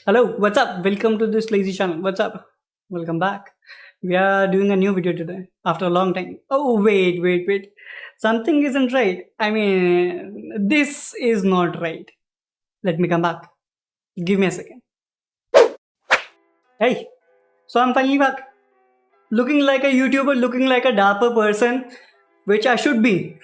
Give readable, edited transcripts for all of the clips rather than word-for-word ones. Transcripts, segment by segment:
Hello, what's up? Welcome to this lazy channel. What's up? Welcome back. We are doing a new video today after a long time. Oh, wait. Something isn't right. I mean, this is not right. Let me come back. Give me a second. Hey, so I'm finally back. Looking like a YouTuber, looking like a dapper person, which I should be.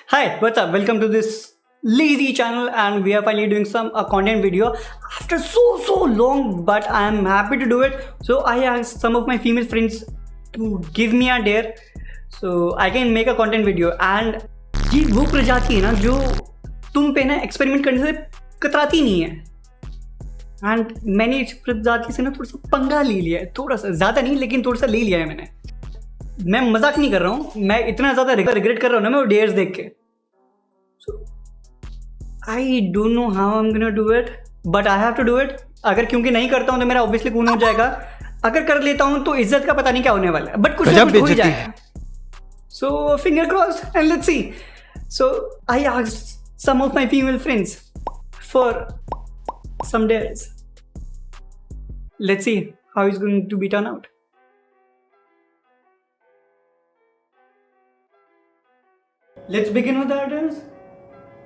Hi, what's up? Welcome to this lazy channel, and we are finally doing some content video after so long, but I am happy to do it. So I asked some of my female friends to give me a dare so I can make a content video. And ये वो प्रजाति है ना जो तुम पे ना experiment करने से कतराती नहीं है. एंड मैंने इस प्रजाति से ना थोड़ा सा पंगा ले लिया है, थोड़ा सा, ज़्यादा नहीं लेकिन थोड़ा सा ले लिया है मैंने. मैं मजाक नहीं कर रहा हूँ, मैं इतना ज़्यादा रिग्रेट कर रहा हूँ ना मैं वो डेयर्स देख के. I don't know how I am gonna do it, but I have to do it. अगर क्योंकि नहीं करता हूँ तो मेरा ऑब्वियसली खून हो जाएगा. अगर कर लेता हूँ तो इज्जत का पता नहीं क्या होने वाला है, बट कुछ ना कुछ हो ही जाएगा. So finger crossed and let's see. So I asked some of my female friends for some days. Let's see how it's going to be turned out. Let's begin with our days.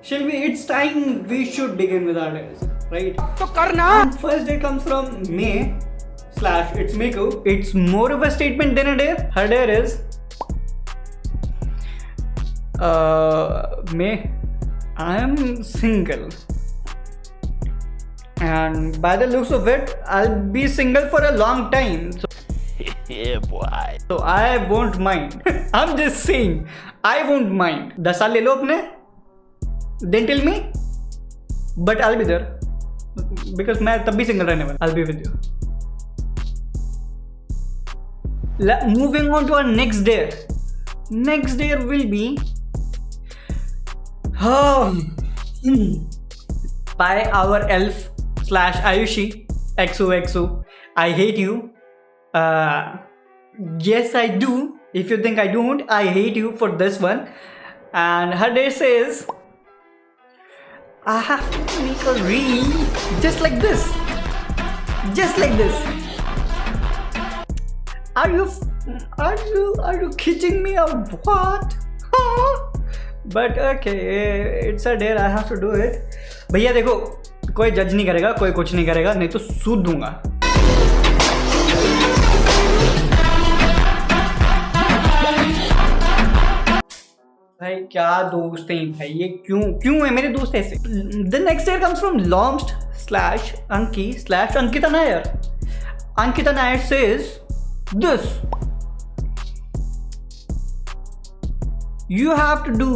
Shall we? It's time we should begin with our days, right? तो करना. First day comes from May / it's Miku. It's more of a statement than a dare. Her dare is May, I am single. And by the looks of it, I'll be single for a long time. So, Yeah, boy. so I won't mind. I'm just saying, I won't mind. 10 साल ले लो अपने. Then tell me. But I'll be there. Because मैं तब भी single रहने वाला. I'll be with you. Moving on to our next dare. Next dare will be by our elf / Ayushi XOXO. I hate you. Yes, I do. If you think I don't, I hate you for this one. And her day says, I have to make a reel just like this. Just like this. Are you kidding me or what? But okay, it's a dare. I have to do it. भैया देखो, कोई जज नहीं करेगा, कोई कुछ नहीं करेगा, नहीं तो सूद दूंगा. भाई क्या दोस्त हैं भाई, ये क्यों है मेरे दोस्त ऐसे. The next year comes from Lomst / Anki / Ankita Nair. Ankita Nair says this: you have to do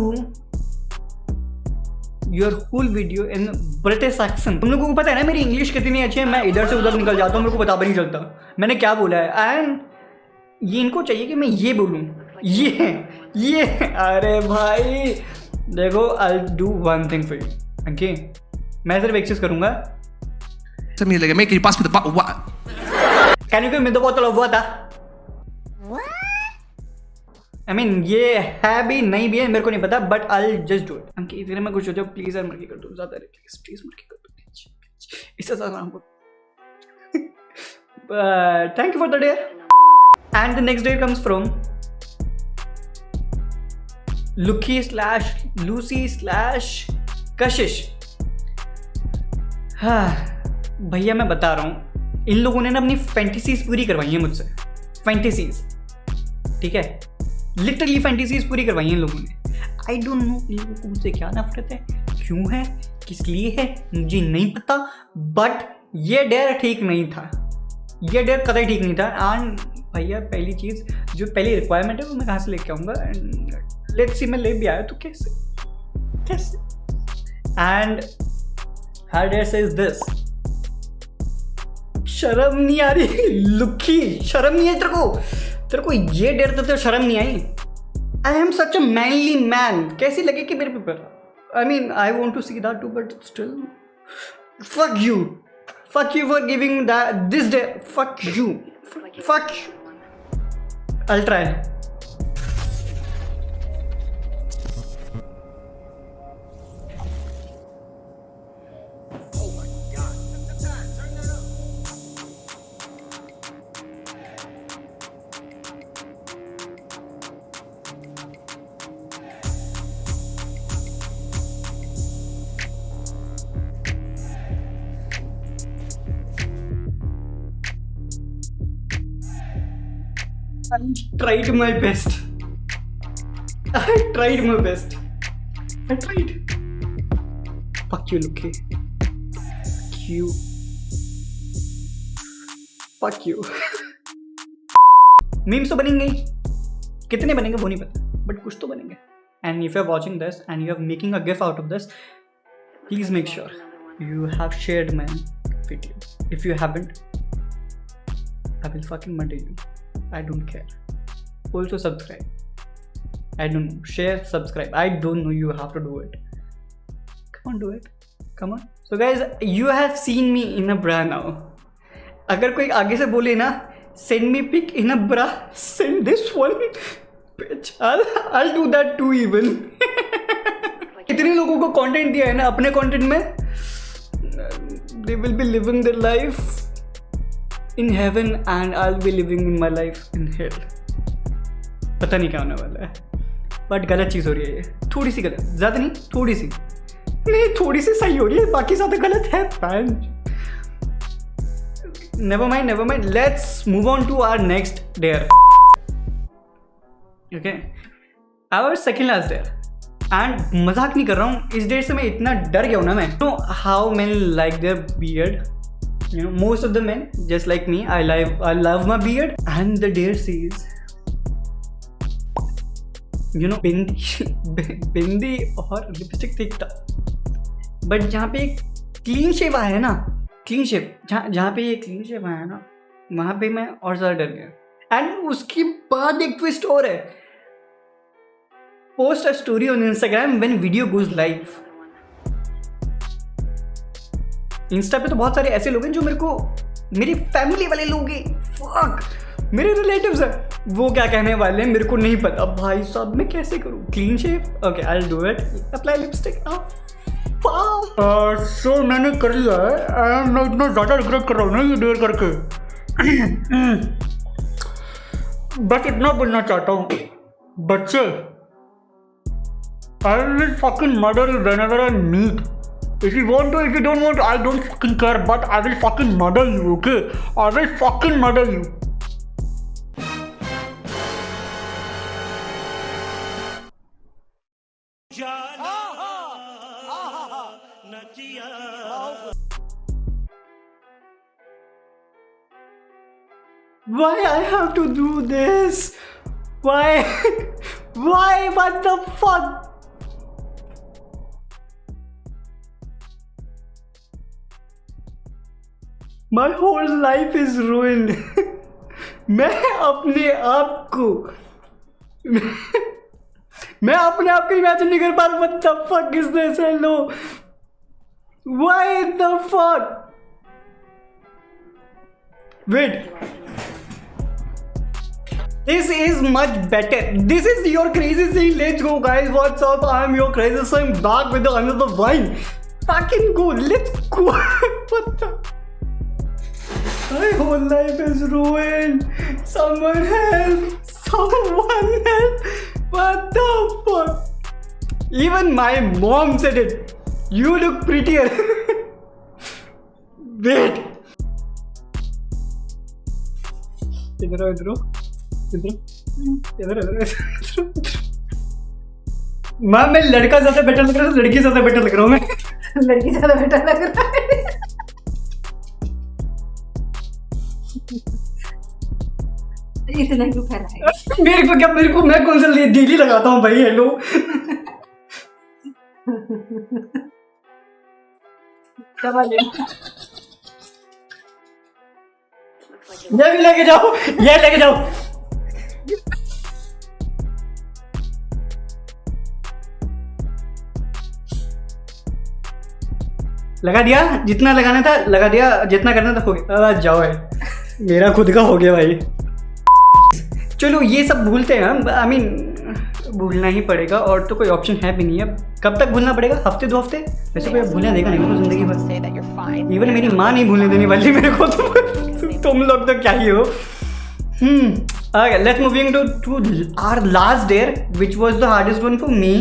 your whole video in British accent. तुम लोगों को पता है ना मेरी इंग्लिश कितनी अच्छी है, मैं इधर से उधर निकल जाता हूँ, मेरे को पता भी नहीं चलता मैंने क्या बोला है. एंड ये इनको चाहिए कि मैं ये बोलूँ, ये अरे भाई देखो, I'll do one thing for you, okay? मैं सिर्फ एक चीज करूँगा. Send me like make you pass me the bottle. What? Can you give me the bottle of water? I mean, ये है भी नहीं भी है मेरे को नहीं पता, but I'll just do it. अंकी इधर मैं कुछ हो जाओ प्लीज यार, मर्की कर दो ज़्यादा, प्लीज मर्की कर दो, इससे ज़्यादा नाम बोल. Thank you for the dare. And the next dare comes from Lucky / Lucy / Kashish. भैया मैं बता रहा हूँ, इन लोगों ने ना अपनी फैंटेसीज पूरी करवाई हैं मुझसे. फैंटेसीज, ठीक है, लिटरली फैंटेसीज पूरी करवाई हैं इन लोगों ने. आई डोंट नो इन लोगों को मुझसे क्या नफरत है, क्यों है, किस लिए है, मुझे नहीं पता. बट ये डेयर ठीक नहीं था, ये डेयर कतई ठीक नहीं था. एंड भैया पहली चीज़ जो पहली रिक्वायरमेंट है वो मैं कहाँ से लेके आऊँगा. एंड लेट्स सी, मैं ले भी आया तो कैसे. And her dare says this: शर्म नहीं आ रही लुक्की, शर्म नहीं है तेरे को ये डेर देते हो, शर्म नहीं आई. I am such a manly man. कैसी लगे कि मेरे paper. I mean I want to see that too, but still fuck you for giving this day. Fuck you. I'll try. tried my best. I tried my best. I tried. Fuck you, Lucky. Fuck you. Fuck you. Memes तो बनेंगे ही. कितने बनेंगे वो नहीं पता, but कुछ तो बनेंगे. And if you're watching this and you're making a gif out of this, please make sure you have shared my video. If you haven't, I will fucking murder you. I don't care. Also subscribe. I don't know. Share, subscribe. I don't know. You have to do it. Come on, do it. Come on. So guys, you have seen me in a bra now. अगर कोई आगे से बोले ना, send me pic in a bra, send this one. Bitch, I'll do that too even. इतने लोगों को content दिया है ना अपने कंटेंट में, they will be living their life in heaven and I'll be living in my life in hell. पता नहीं क्या होने वाला है, बट गलत चीज़ हो रही है ये, थोड़ी सी गलत, ज़्यादा नहीं, थोड़ी सी नहीं, थोड़ी सी सही हो रही है, बाकी ज़्यादा गलत है. Never mind. Let's move on to our next dare. Okay, our second last dare. And मजाक नहीं कर रहा हूँ, इस डेट से मैं इतना डर गया हूँ ना मैं. You know how men like their beard? You know, most of the men, just like me, I love my beard. And the dare says, you know, बिंदी और लिपस्टिक ठीक था, बट जहाँ पे एक क्लीन शेव आया है ना, क्लीन शेव, जहाँ पे ये क्लीन शेव आया है ना, वहाँ पे मैं और ज़्यादा डर गया. एंड उसके बाद एक ट्विस्ट और है. Post a story on Instagram when video goes live. Insta पे तो बहुत सारे ऐसे लोग हैं जो मेरे को, मेरी फैमिली वाले लोग हैं, फक, मेरे रिलेटिव्स हैं, वो क्या कहने वाले हैं मेरे को नहीं पता. भाई साहब मैं कैसे करूँ? Clean shave, okay I will do it. Apply lipstick. So मैंने कर लिया है. मैं इतना ज़्यादा रिग्रेट कर रहा हूँ ना ये डेयर करके. बस इतना बोलना चाहता हूँ, बच्चे, I will fucking murder you whenever I meet. If you want to, if you don't want to, I don't fucking care, but I will fucking murder you, okay? I will fucking murder you. Why I have to do this? Why? Why? What the fuck? My whole life is ruined. मैं अपने आप को imagine नहीं कर पा रहा. What the fuck is this? Hello. Why the fuck? Wait. This is much better. This is your crazy thing. Let's go, guys. What's up? I'm your crazy thing back with another wine. Fucking go. Let's go. What the? My whole life is ruined. Someone help. Someone help. What the fuck? Even my mom said it. You look prettier. Wait. इधर माँ मैं लड़का ज्यादा better लग रहा है, लड़की ज्यादा बेटर लग रहा हूँ मैं. लड़की ज्यादा बेटर लग रहा है. इतना क्यों कर रहा है? मेरे को मैं कौन सा डेली लगाता हूँ भाई. हेलो. ये भी लेके जाओ, ये लेके जाओ. लगा दिया, जितना लगाना था लगा दिया, जितना करना था हो गया. जाओ है, मेरा खुद का हो गया भाई. चलो ये सब भूलते हैं हम. आई मीन भूलना ही पड़ेगा, और तो कोई ऑप्शन है भी नहीं है. कब तक भूलना पड़ेगा? हफ्ते 2 हफ्ते? वैसे कोई भूलने देगा नहीं मेरे को जिंदगी भर. इवन मेरी माँ नहीं भूलने देने वाली मेरे को. तो तुम लोग तो क्या ही हो. Okay, let's moving to our last dare, which was the hardest one for me,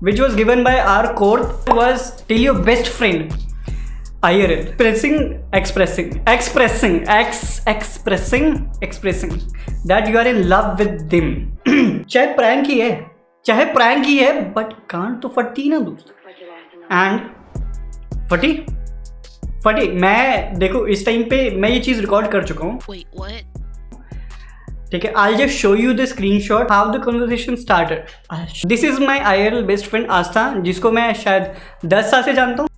which was given by our court, was tell your best friend IRL. Expressing that you are in love with them. चाहे prank ही है but can't तो फटती ना दोस्त. And फटी मैं देखो इस time पे मैं ये चीज़ रिकॉर्ड कर चुका हूँ. ठीक है, I'll just show you the screenshot how the conversation started. This is my IRL best friend आस्था, जिसको मैं शायद 10 साल से जानता हूँ.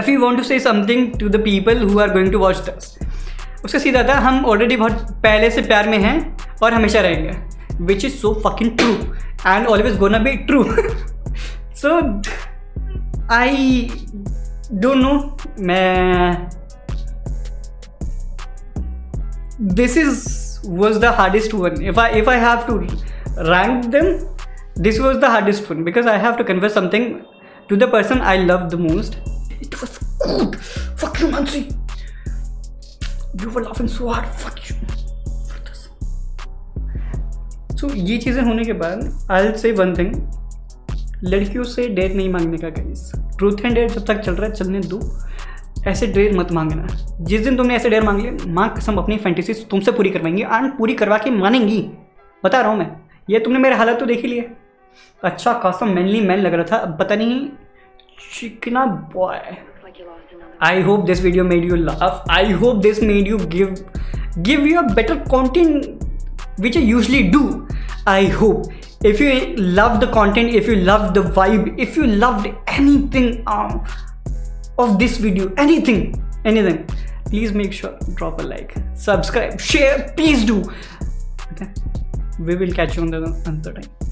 If you want to say something to the people who are going to watch this, उसका सीधा था हम ऑलरेडी बहुत पहले से प्यार में हैं और हमेशा रहेंगे, which is so fucking true and always gonna be true. So I don't know, मैं this was the hardest one. If I have to rank them, this was the hardest one because I have to convey something to the person I love the most. It was good. Fuck you, Mansi. You were laughing so hard. Fuck you. So ये चीज़ें होने के बाद I'll say one thing. लड़कियों से date नहीं मांगने का गाइस. ट्रूथ एंड डेयर जब तक चल रहा है चलने दो. ऐसे डेयर मत मांगना. जिस दिन तुमने ऐसे डेयर मांग लिया, माँ कसम अपनी फैंटेसीज तुमसे पूरी करवाएंगी एंड पूरी करवा के मानेंगी. बता रहा हूँ मैं. ये तुमने मेरे हालत तो देख ही लिया. अच्छा खासा मैनली मैन लग रहा था, अब पता नहीं चिकना boy. I hope this video made you laugh. I hope this made you give you a better content which I usually do. I hope if you love the content, if you love the vibe, if you loved anything of this video, anything, please make sure drop a like, subscribe, share, please do. Okay, we will catch you on the another time.